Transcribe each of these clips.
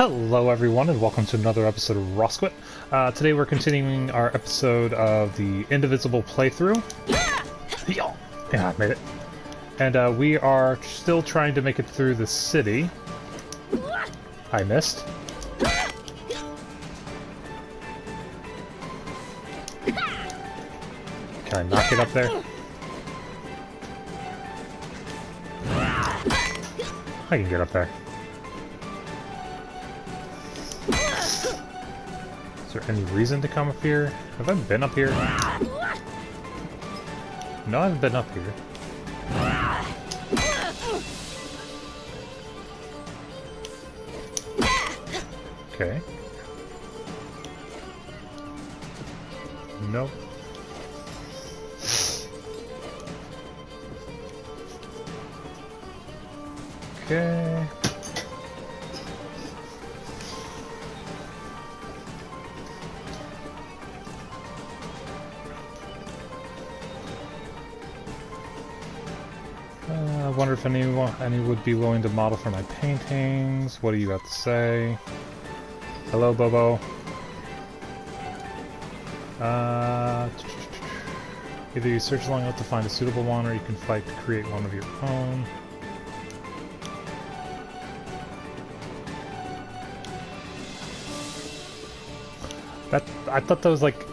Hello everyone and welcome to another episode of Rosquit. Today we're continuing our episode of the Indivisible playthrough. Yeah, I made it. And we are still trying to make it through the city. I missed. Can I knock it up there? I can get up there. Is there any reason to come up here? Have I been up here? No, I haven't been up here. Okay. Nope. Okay. I wonder if any would be willing to model for my paintings. What do you have to say? Hello, Bobo. Either you search long enough to find a suitable one, or you can fight to create one of your own. I thought that was like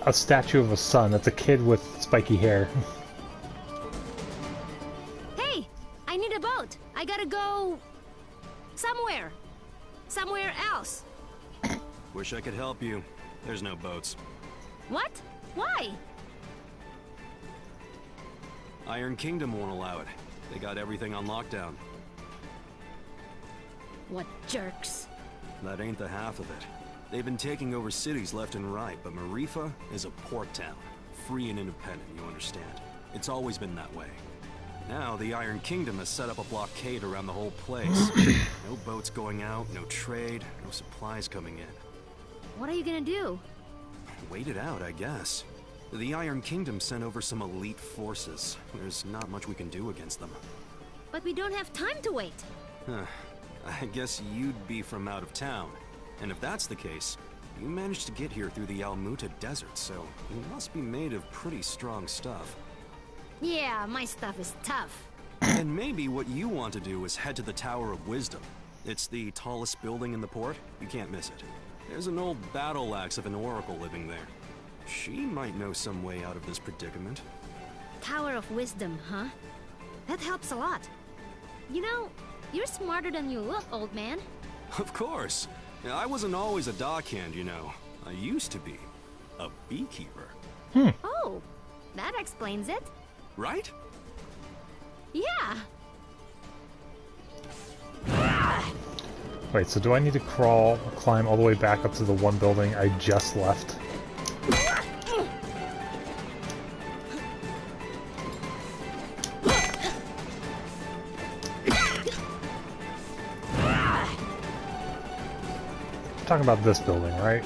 a statue of a sun. That's a kid with spiky hair. Hey, I need a boat. I gotta go somewhere. Somewhere else. Wish I could help you. There's no boats. What? Why? Iron Kingdom won't allow it. They got everything on lockdown. What jerks. That ain't the half of it. They've been taking over cities left and right, but Maerifa is a port town. Free and independent, you understand. It's always been that way. Now, the Iron Kingdom has set up a blockade around the whole place. No boats going out, no trade, no supplies coming in. What are you gonna do? Wait it out, I guess. The Iron Kingdom sent over some elite forces. There's not much we can do against them. But we don't have time to wait. I guess you'd be from out of town. And if that's the case, you managed to get here through the Almuta Desert, so you must be made of pretty strong stuff. Yeah, my stuff is tough. And maybe what you want to do is head to the Tower of Wisdom. It's the tallest building in the port. You can't miss it. There's an old battle axe of an oracle living there. She might know some way out of this predicament. Tower of Wisdom, huh? That helps a lot. You know, you're smarter than you look, old man. Of course. I wasn't always a dockhand, you know. I used to be a beekeeper. Oh, that explains it. Right? Yeah. Wait, so do I need to climb all the way back up to the one building I just left? Talking about this building, right?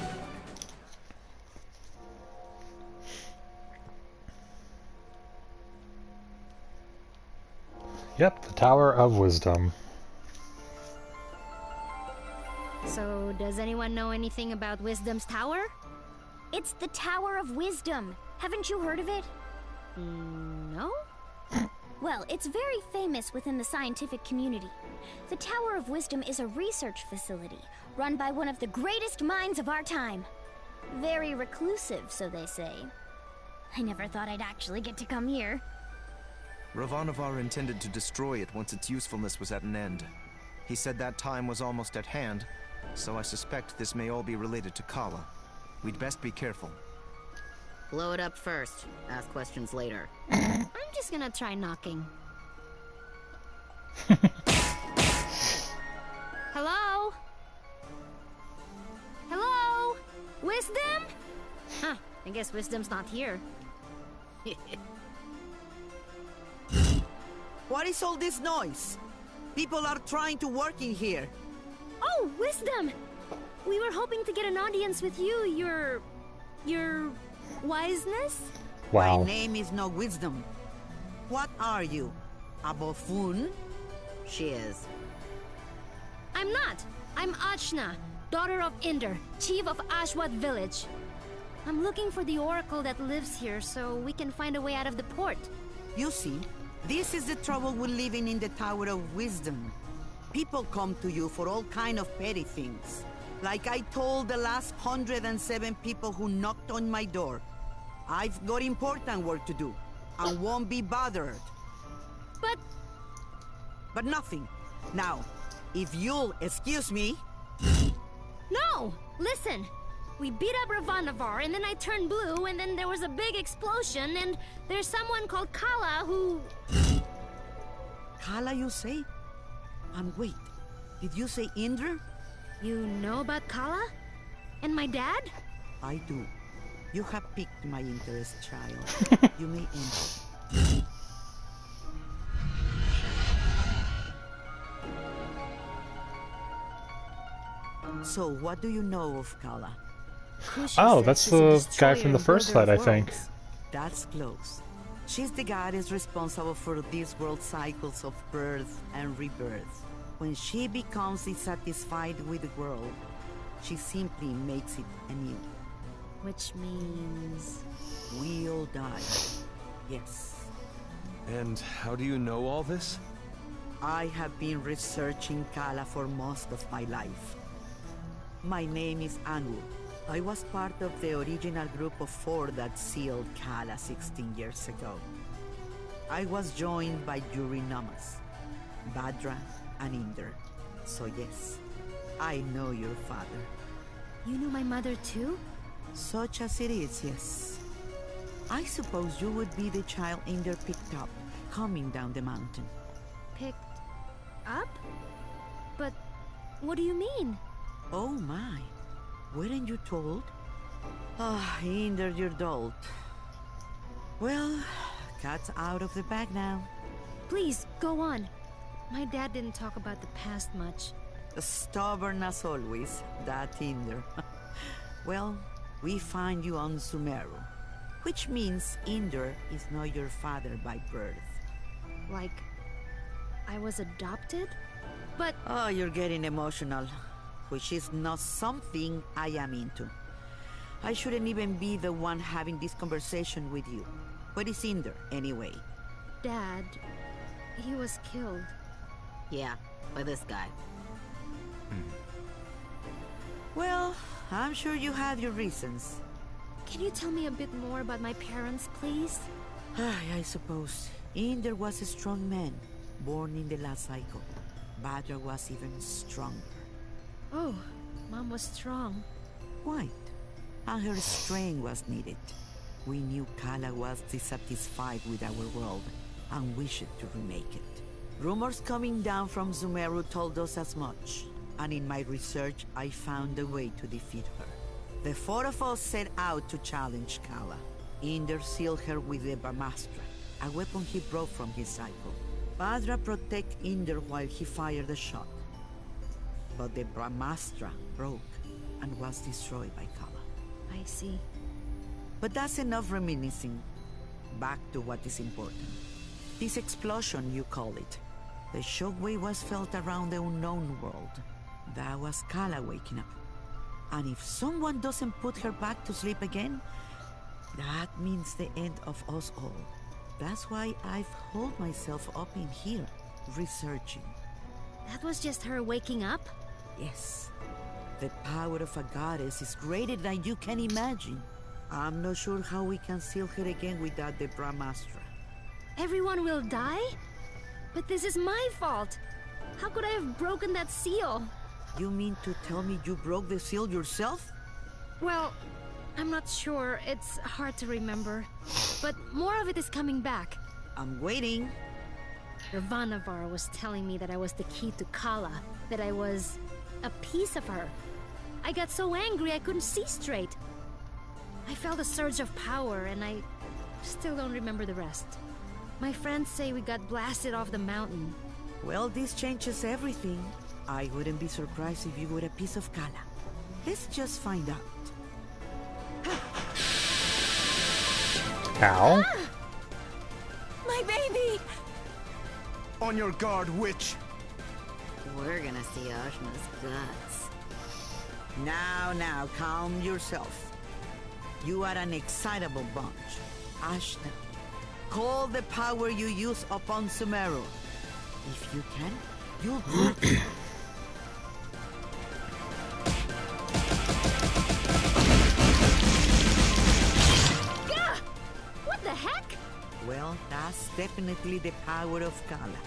Yep, the Tower of Wisdom. So, does anyone know anything about Wisdom's Tower? It's the Tower of Wisdom. Haven't you heard of it? No? Well, it's very famous within the scientific community. The Tower of Wisdom is a research facility run by one of the greatest minds of our time. Very reclusive, so they say. I never thought I'd actually get to come here. Ravanavar intended to destroy it once its usefulness was at an end. He said that time was almost at hand, so I suspect this may all be related to Kala. We'd best be careful. Blow it up first. Ask questions later. I'm just gonna try knocking. Hello? Hello? Wisdom? Huh, I guess Wisdom's not here. What is all this noise? People are trying to work in here. Oh, Wisdom! We were hoping to get an audience with you, your wiseness? Wow. My name is no Wisdom. What are you? A buffoon? She is. I'm not. I'm Ajna, daughter of Inder, chief of Ashwat village. I'm looking for the oracle that lives here so we can find a way out of the port. You see, this is the trouble with living in the Tower of Wisdom. People come to you for all kind of petty things. Like I told the last 107 people who knocked on my door. I've got important work to do, and won't be bothered. But nothing. Now, if you'll excuse me... No! Listen! We beat up Ravanavar, and then I turned blue, and then there was a big explosion, and there's someone called Kala who... Kala, you say? And wait, did you say Indra? You know about Kala? And my dad? I do. You have piqued my interest, child. You may enter. So, what do you know of Kala? Oh, that's the guy from the first fight, I think. That's close. She's the goddess responsible for these world cycles of birth and rebirth. When she becomes dissatisfied with the world, she simply makes it anew. Which means... we all die. Yes. And how do you know all this? I have been researching Kala for most of my life. My name is Anu. I was part of the original group of 4 that sealed Kala 16 years ago. I was joined by Namas, Badra, and Inder. So yes, I know your father. You knew my mother too? Such as it is, yes. I suppose you would be the child Inder picked up, coming down the mountain. Picked up? But what do you mean? Oh my, weren't you told? Ah, Inder, you're dolt. Well, cat's out of the bag now. Please, go on. My dad didn't talk about the past much. Stubborn as always, that Inder. Well, we find you on Sumeru, which means Inder is not your father by birth. Like, I was adopted? But... Oh, you're getting emotional, which is not something I am into. I shouldn't even be the one having this conversation with you. Where is Inder, anyway? Dad, he was killed. Yeah, by this guy. Well, I'm sure you have your reasons. Can you tell me a bit more about my parents, please? I suppose. Inder was a strong man, born in the last cycle. Badra was even stronger. Oh, Mom was strong. Quite. And her strength was needed. We knew Kala was dissatisfied with our world and wished to remake it. Rumors coming down from Sumeru told us as much, and in my research I found a way to defeat her. The 4 of us set out to challenge Kala. Inder sealed her with the Brahmastra, a weapon he brought from his cycle. Badra protected Inder while he fired the shot. But the Brahmastra broke and was destroyed by Kala. I see. But that's enough reminiscing. Back to what is important. This explosion, you call it. The shockwave was felt around the unknown world. That was Kala waking up. And if someone doesn't put her back to sleep again, that means the end of us all. That's why I've holed myself up in here, researching. That was just her waking up? Yes. The power of a goddess is greater than you can imagine. I'm not sure how we can seal her again without the Brahmastra. Everyone will die? But this is my fault. How could I have broken that seal? You mean to tell me you broke the seal yourself? Well, I'm not sure. It's hard to remember. But more of it is coming back. I'm waiting. Ravanavar was telling me that I was the key to Kala, that I was a piece of her. I got so angry I couldn't see straight. I felt a surge of power and I still don't remember the rest. My friends say we got blasted off the mountain. Well, this changes everything. I wouldn't be surprised if you were a piece of Kala. Let's just find out. Ow. Ah! My baby! On your guard, witch! We're gonna see Ajna's guts. Now, calm yourself. You are an excitable bunch. Ajna, call the power you use upon Sumeru. If you can, you'll prove it. Gah! What the heck? Well, that's definitely the power of Kala.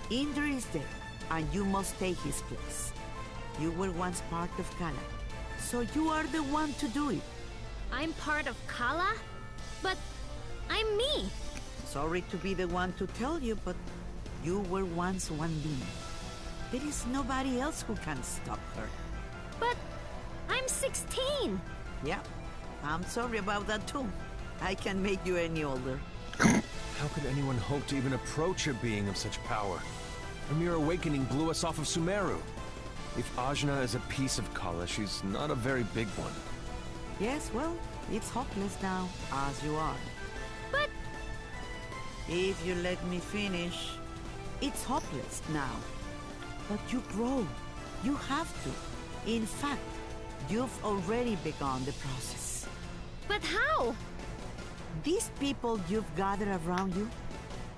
Indra is dead, and you must take his place. You were once part of Kala, so you are the one to do it. I'm part of Kala? But I'm me. Sorry to be the one to tell you, but you were once one being. There is nobody else who can stop her. But I'm 16. Yeah, I'm sorry about that too. I can make you any older. How could anyone hope to even approach a being of such power? A mere awakening blew us off of Sumeru. If Ajna is a piece of Kala, she's not a very big one. Yes, well, it's hopeless now, as you are. But If you let me finish, it's hopeless now. But you grow. You have to. In fact, you've already begun the process. how? These people you've gathered around you,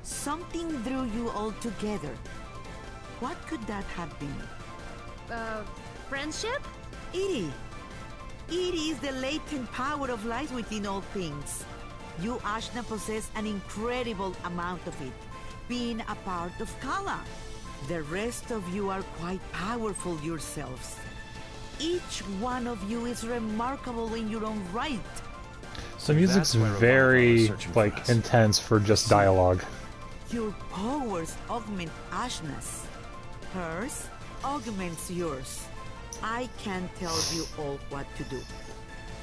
something drew you all together. What could that have been? Friendship? It is the latent power of life within all things. You, Ajna, possess an incredible amount of it, being a part of Kala. The rest of you are quite powerful yourselves. Each one of you is remarkable in your own right. So music's That's where very, Ravana was searching for like, us. intense for just dialogue. Your powers augment Ajna's. Hers augments yours. I can't tell you all what to do.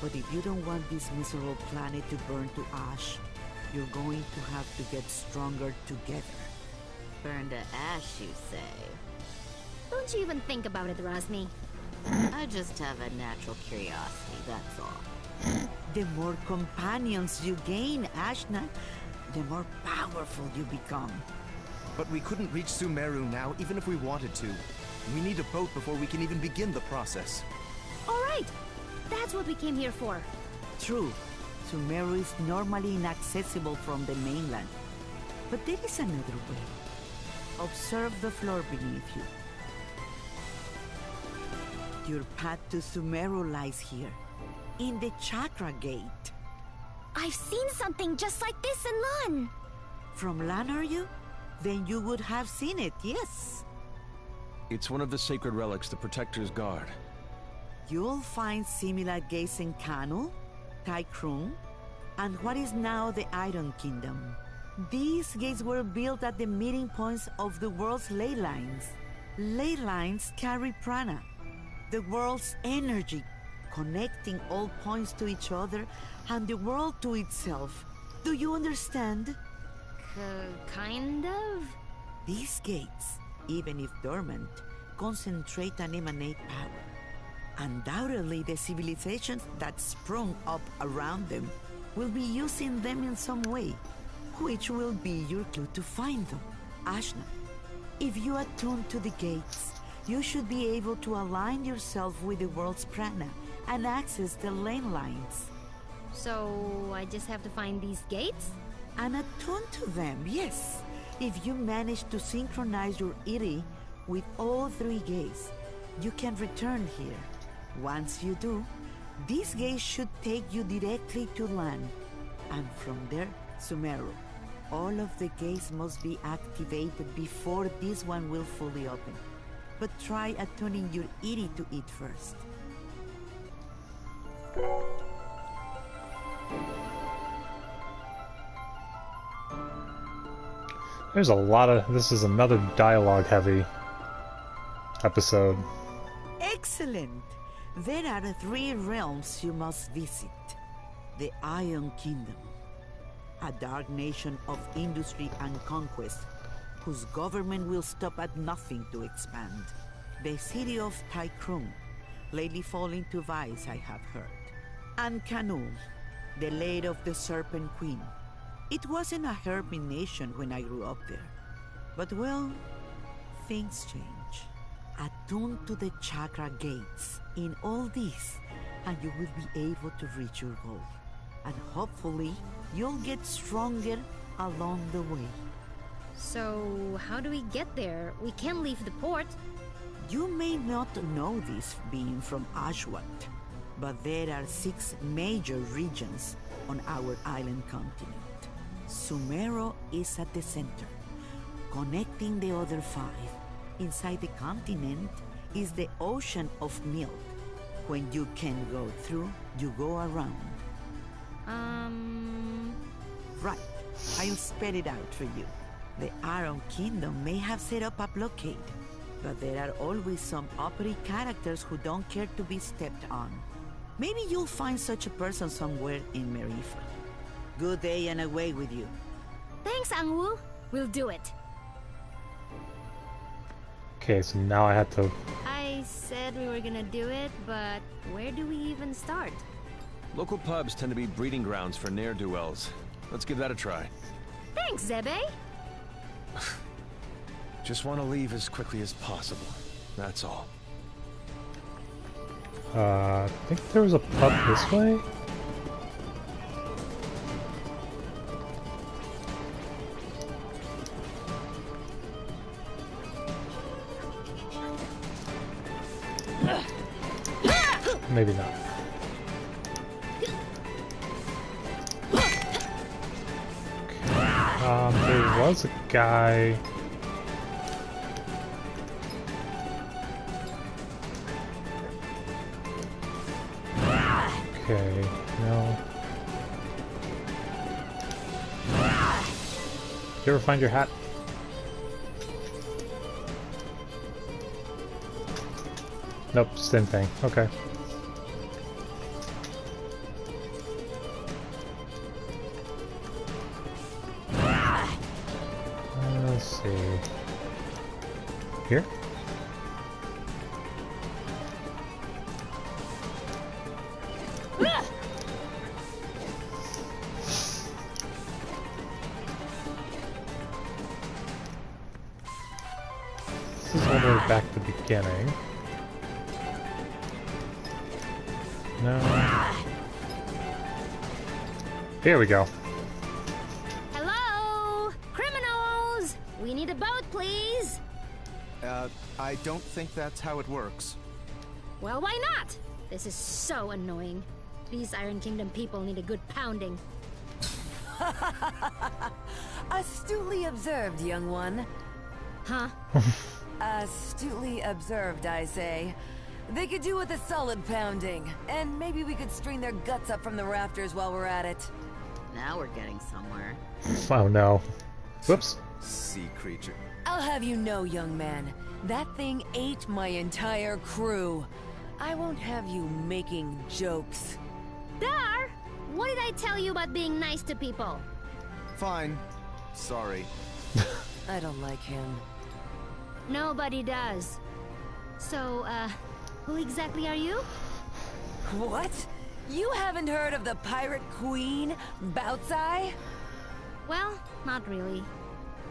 But if you don't want this miserable planet to burn to ash, you're going to have to get stronger together. Burn to ash, you say? Don't you even think about it, Rosmi. I just have a natural curiosity, that's all. The more companions you gain, Ajna, the more powerful you become. But we couldn't reach Sumeru now, even if we wanted to. We need a boat before we can even begin the process. All right. That's what we came here for. True, Sumeru is normally inaccessible from the mainland. But there is another way. Observe the floor beneath you. Your path to Sumeru lies here, in the Chakra Gate. I've seen something just like this in Lan. From Lan, are you? Then you would have seen it, yes. It's one of the sacred relics the Protectors guard. You'll find similar gates in Kanu, Taikrung, and what is now the Iron Kingdom. These gates were built at the meeting points of the world's ley lines. Ley lines carry prana, the world's energy, connecting all points to each other and the world to itself. Do you understand? Kind of? These gates, even if dormant, concentrate and emanate power. Undoubtedly, the civilizations that sprung up around them will be using them in some way, which will be your clue to find them. Ajna, if you attune to the gates, you should be able to align yourself with the world's prana and access the lane lines. So I just have to find these gates? And attune to them, yes. If you manage to synchronize your Iri with all three gates, you can return here. Once you do, these gates should take you directly to land, and from there, Sumeru. All of the gates must be activated before this one will fully open. But try attuning your Iri to it first. There's a lot of... This is another dialogue-heavy episode. Excellent! There are 3 realms you must visit. The Iron Kingdom, a dark nation of industry and conquest, whose government will stop at nothing to expand. The city of Taikrung, lately falling to vice, I have heard. And Kanu, the lair of the Serpent Queen. It wasn't a hermit nation when I grew up there. But well, things change. Attuned to the chakra gates in all this, and you will be able to reach your goal. And hopefully, you'll get stronger along the way. So, how do we get there? We can't leave the port. You may not know this being from Ashwat, but there are 6 major regions on our island continent. Sumero is at the center, connecting the other 5. Inside the continent is the ocean of milk. When you can go through, you go around. Right, I'll spell it out for you. The Iron Kingdom may have set up a blockade, but there are always some uppity characters who don't care to be stepped on. Maybe you'll find such a person somewhere in Maerifa. Good day and away with you. Thanks, Angwu. We'll do it. Okay, so now I have to... I said we were gonna do it, but where do we even start? Local pubs tend to be breeding grounds for ne'er-do-wells. Let's give that a try. Thanks, Zebe. Just want to leave as quickly as possible. That's all. I think there was a pub this way? Maybe not. There was a guy... Okay, no. Did you ever find your hat? Nope, same thing. Okay. Let's see. Here? This is all the way back to the beginning. No. Here we go. Hello? Criminals! We need a boat, please! I don't think that's how it works. Well, why not? This is so annoying. These Iron Kingdom people need a good pounding. Astutely observed, young one. Huh? Astutely observed, I say. They could do with a solid pounding, and maybe we could string their guts up from the rafters while we're at it. Now we're getting somewhere. Oh no. Whoops. Sea creature. I'll have you know, young man, that thing ate my entire crew. I won't have you making jokes. Dar! What did I tell you about being nice to people? Fine. Sorry. I don't like him. Nobody does. So, who exactly are you? What? You haven't heard of the pirate queen, Bautzai? Well, not really.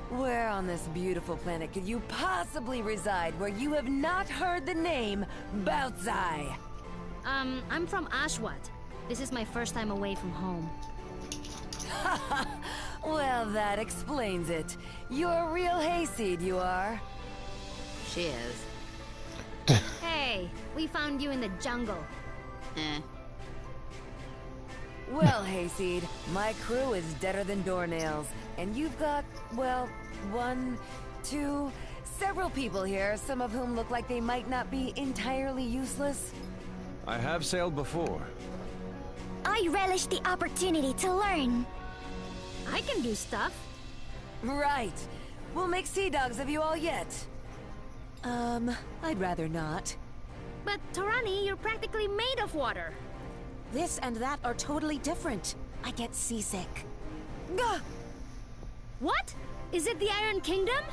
Where on this beautiful planet could you possibly reside where you have not heard the name Bautzai? I'm from Ashwat. This is my first time away from home. Well, that explains it. You're a real hayseed, you are. She is. Hey, we found you in the jungle. Well, hayseed, my crew is deader than doornails, and you've got, well, 1, 2, several people here, some of whom look like they might not be entirely useless. I have sailed before. I relish the opportunity to learn. I can do stuff. Right. We'll make sea dogs of you all yet. I'd rather not. But, Torani, you're practically made of water. This and that are totally different. I get seasick. Gah! What? Is it the Iron Kingdom?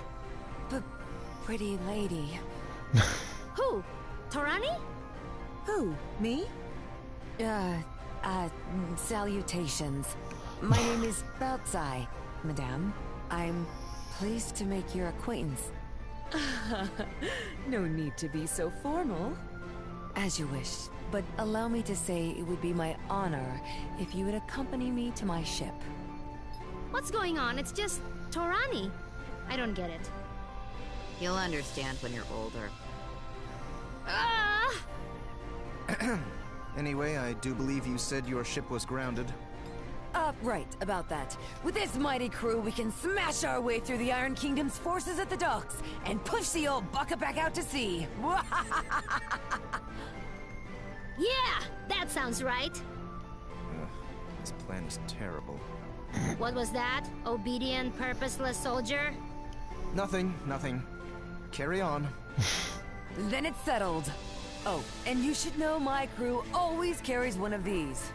Pretty lady. Who? Torani? Who? Me? Salutations. My name is Bautzai, madame. I'm pleased to make your acquaintance. No need to be so formal. As you wish, but allow me to say it would be my honor if you would accompany me to my ship. What's going on? It's just Torani. I don't get it. You'll understand when you're older. Ah! Anyway, I do believe you said your ship was grounded. Right, about that. With this mighty crew, we can smash our way through the Iron Kingdom's forces at the docks and push the old bucket back out to sea. Yeah, that sounds right. This plan is terrible. What was that? Obedient, purposeless soldier? Nothing. Carry on. Then it's settled. Oh, and you should know my crew always carries one of these.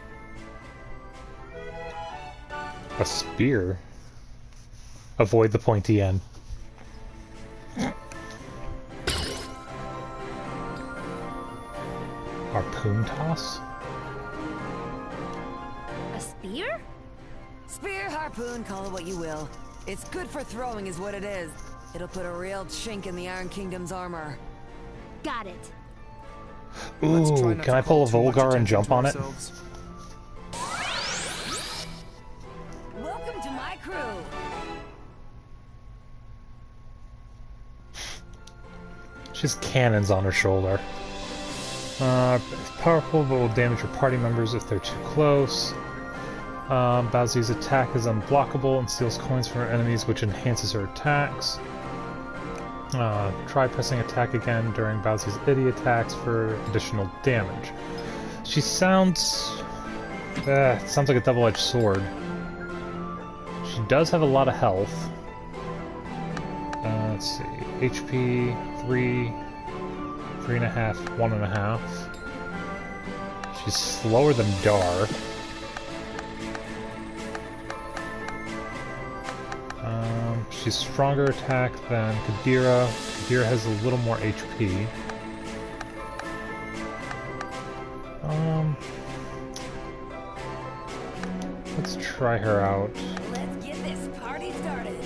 A spear? Avoid the pointy end. Harpoon toss? A spear? Spear, harpoon, call it what you will. It's good for throwing is what it is. It'll put a real chink in the Iron Kingdom's armor. Got it. Ooh, can I pull a Volgar and jump on it? Welcome to my crew. She has cannons on her shoulder. It's powerful, but will damage your party members if they're too close. Bowsy's attack is unblockable and steals coins from her enemies, which enhances her attacks. Try pressing attack again during Bowsy's idiot attacks for additional damage. She sounds like a double-edged sword. She does have a lot of health. Let's see, HP 3, 3.5, 1.5. She's slower than Dar. She's stronger attack than Kadira. Kadira has a little more HP. Let's try her out. Let's get this party started.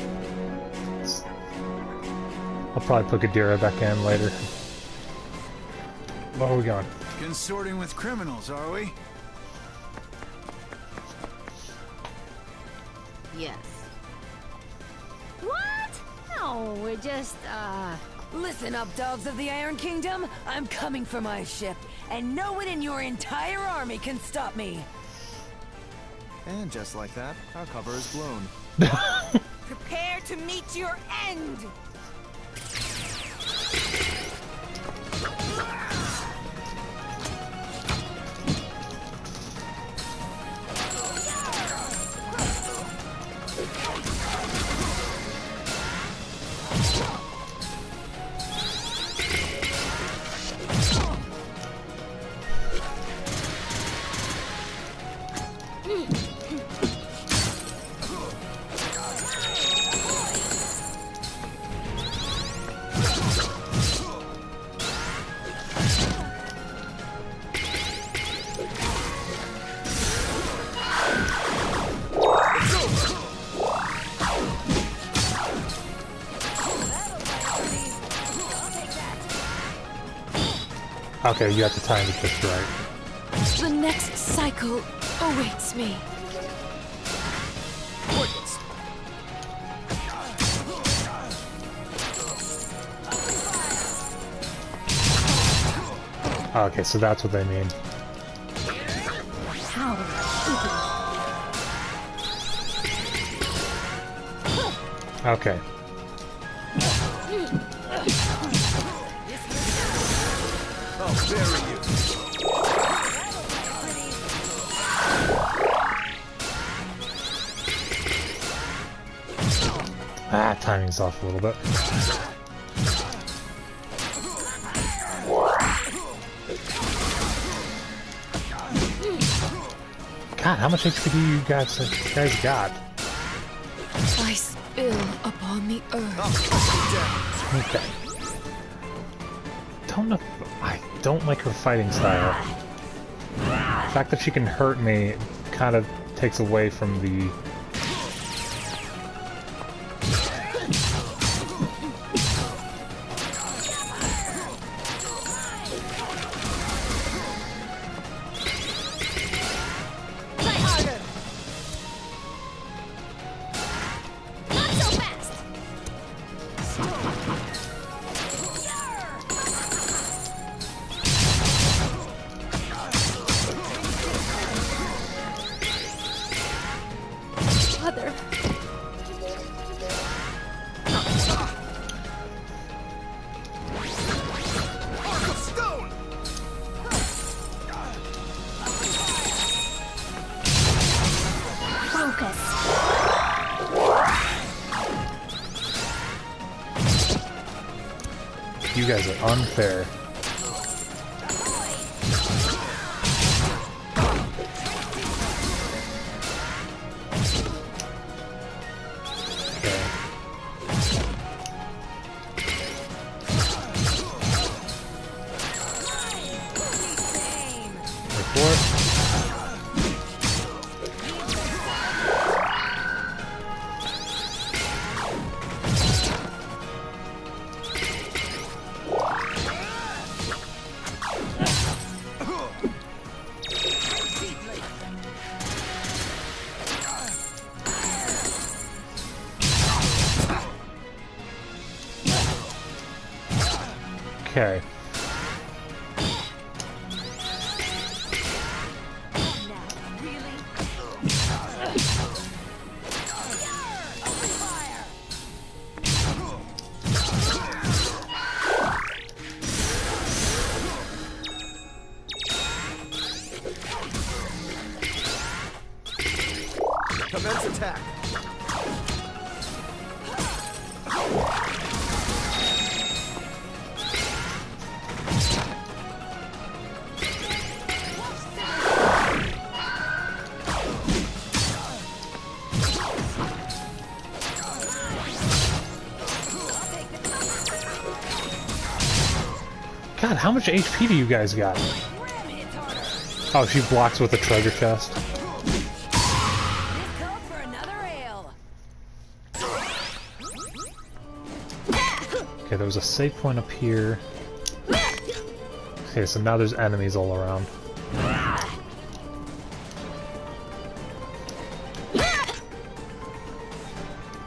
I'll probably put Kadira back in later. Where are we going? Consorting with criminals, are we? Yes. What? No, we're just, Listen up, dogs of the Iron Kingdom. I'm coming for my ship, and no one in your entire army can stop me. And just like that, our cover is blown. Prepare to meet your end! Okay, you have to time it just right. The next cycle awaits me. Okay, so that's what they mean. Okay. Timing's off a little bit. God, how much HP do you guys got? I spill upon the earth. Okay. I don't like her fighting style. The fact that she can hurt me kind of takes away from the... guys are unfair. Okay. Commence attack. God, how much HP do you guys got? Oh, she blocks with a treasure chest. Okay, there was a save point up here. Okay, so now there's enemies all around.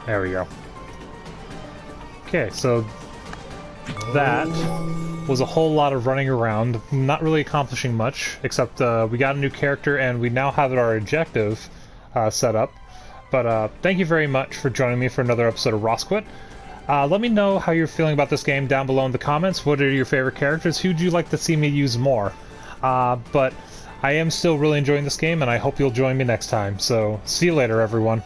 There we go. Okay, so that was a whole lot of running around, not really accomplishing much, except we got a new character and we now have our objective set up. But thank you very much for joining me for another episode of Rosquit. Let me know how you're feeling about this game down below in the comments. What are your favorite characters? Who'd you like to see me use more? But I am still really enjoying this game, and I hope you'll join me next time. So, see you later, everyone.